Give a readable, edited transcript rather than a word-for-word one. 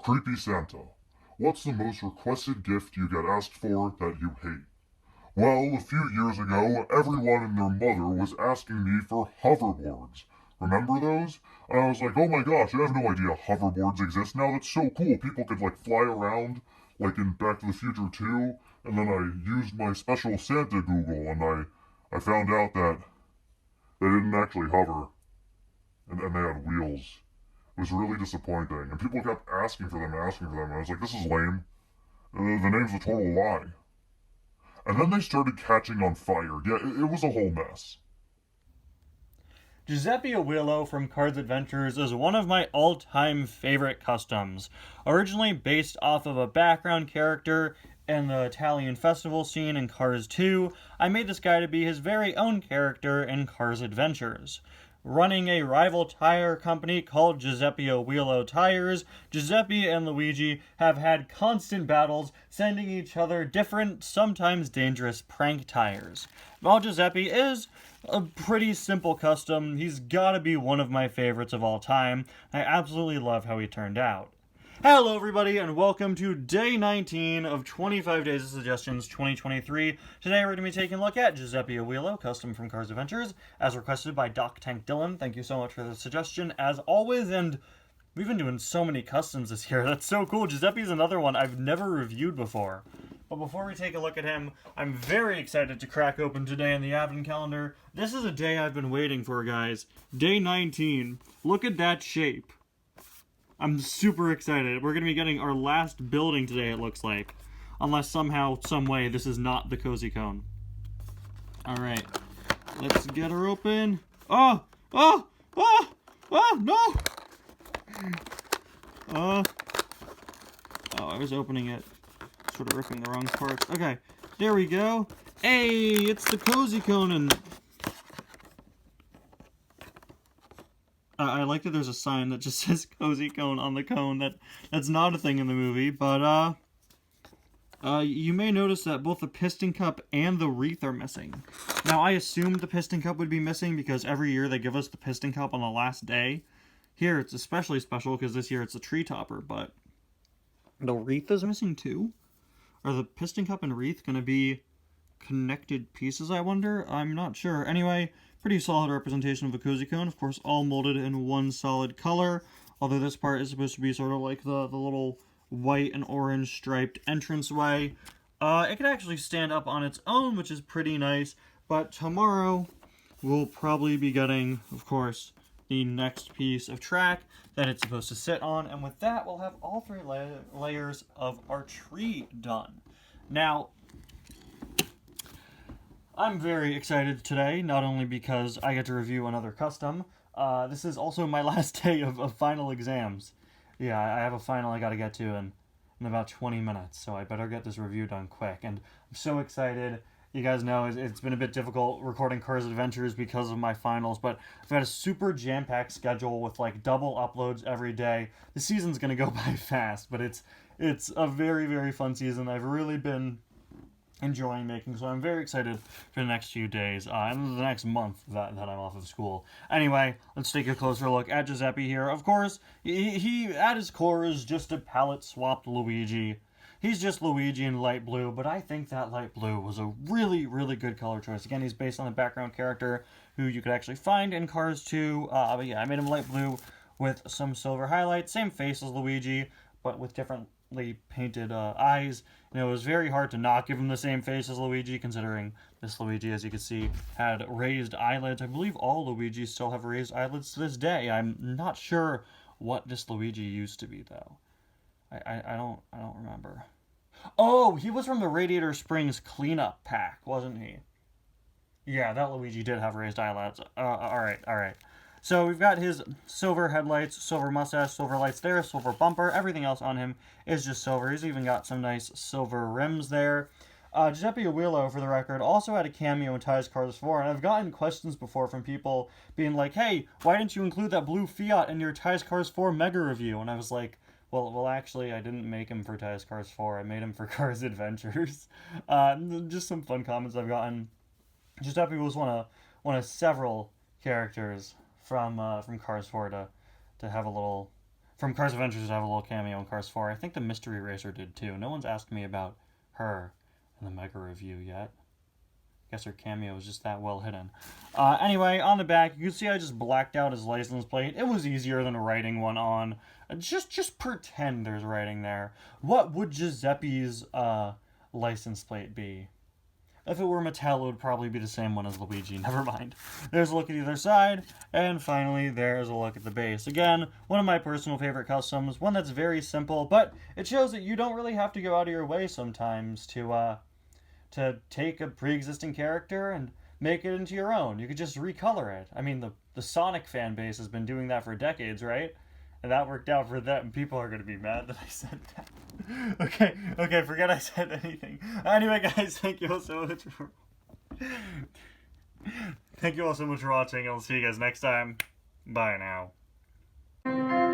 Creepy Santa. What's the most requested gift you get asked for that you hate? Well, a few years ago, everyone and their mother was asking me for hoverboards. Remember those? And I was like, oh my gosh, I have no idea hoverboards exist now. That's so cool. People could like fly around, like in Back to the Future 2. And then I used my special Santa Google and I found out that they didn't actually hover and they had wheels. It was really disappointing. And people kept asking for them. And I was like, this is lame. The name's a total lie. And then they started catching on fire. Yeah, it was a whole mess. Giuseppe Awheelo from Cars Adventures is one of my all-time favorite customs. Originally based off of a background character in the Italian festival scene in Cars 2, I made this guy to be his very own character in Cars Adventures. Running a rival tire company called Giuseppe Awheelo Tires, Giuseppe and Luigi have had constant battles, sending each other different, sometimes dangerous prank tires. While Giuseppe is a pretty simple custom, he's gotta be one of my favorites of all time. I absolutely love how he turned out. Hello everybody and welcome to day 19 of 25 Days of Suggestions 2023. Today we're going to be taking a look at Giuseppe Awheelo, custom from Cars Adventures, as requested by Doc Tank Dylan. Thank you so much for the suggestion as always, and we've been doing so many customs this year. That's so cool. Giuseppe's another one I've never reviewed before. But before we take a look at him, I'm very excited to crack open today on the advent calendar. This is a day I've been waiting for, guys. Day 19. Look at that shape. I'm super excited. We're going to be getting our last building today, it looks like. Unless somehow, some way, this is not the cozy cone. Alright. Let's get her open. Oh! Oh! Oh! Oh! No! Oh, I was opening it. Sort of ripping the wrong parts. Okay. There we go. Hey! It's the cozy cone and... I like that there's a sign that just says Cozy Cone on the cone. That's not a thing in the movie, but you may notice that both the piston cup and the wreath are missing. Now, I assumed the piston cup would be missing because every year they give us the piston cup on the last day. Here, it's especially special because this year it's a tree topper, but the wreath is missing too? Are the piston cup and wreath going to be connected pieces, I wonder? I'm not sure. Anyway, pretty solid representation of a cozy cone. Of course, all molded in one solid color. Although this part is supposed to be sort of like the little white and orange striped entranceway. It can actually stand up on its own, which is pretty nice. But tomorrow, we'll probably be getting, of course, the next piece of track that it's supposed to sit on. And with that, we'll have all three layers of our tree done. Now, I'm very excited today, not only because I get to review another custom, this is also my last day of final exams. Yeah, I have a final I gotta get to in about 20 minutes, so I better get this review done quick. And I'm so excited. You guys know it's been a bit difficult recording Cars Adventures because of my finals, but I've got a super jam-packed schedule with like double uploads every day. The season's gonna go by fast, but it's a very, very fun season. I've really been enjoying making, so I'm very excited for the next few days and the next month that I'm off of school. Anyway, let's take a closer look at Giuseppe here. Of course, he at his core is just a palette swapped Luigi. He's just Luigi in light blue, but I think that light blue was a really, really good color choice. Again, he's based on a background character who you could actually find in Cars 2. But yeah, I made him light blue with some silver highlights. Same face as Luigi, but with differently painted eyes. You know, it was very hard to not give him the same face as Luigi, considering this Luigi, as you can see, had raised eyelids. I believe all Luigi still have raised eyelids to this day. I'm not sure what this Luigi used to be, though. I don't remember. Oh, he was from the Radiator Springs cleanup pack, wasn't he? Yeah, that Luigi did have raised eyelids. Alright. So we've got his silver headlights, silver mustache, silver lights there, silver bumper. Everything else on him is just silver. He's even got some nice silver rims there. Giuseppe Awheelo, for the record, also had a cameo in Ties Cars 4, and I've gotten questions before from people being like, hey, why didn't you include that blue Fiat in your Ties Cars 4 mega review? And I was like, well, actually, I didn't make him for Ties Cars 4. I made him for Cars Adventures. Just some fun comments I've gotten. Giuseppe was one of several characters from Cars 4 to have a little from Cars Adventures to have a little cameo in Cars 4. I think the Mystery Racer did too. No one's asked me about her in the Mega Review yet. Guess her cameo was just that well hidden. Anyway, on the back, you can see I just blacked out his license plate. It was easier than writing one on. Just pretend there's writing there. What would Giuseppe's license plate be? If it were Mattel, it would probably be the same one as Luigi. Never mind. There's a look at either side, and finally, there's a look at the base. Again, one of my personal favorite customs, one that's very simple, but it shows that you don't really have to go out of your way sometimes to take a pre-existing character and make it into your own. You could just recolor it. I mean, the Sonic fan base has been doing that for decades, right? And that worked out for them. People are going to be mad that I said that. Okay, forget I said anything. Anyway, guys, thank you all so much for... Thank you all so much for watching. I'll see you guys next time. Bye now.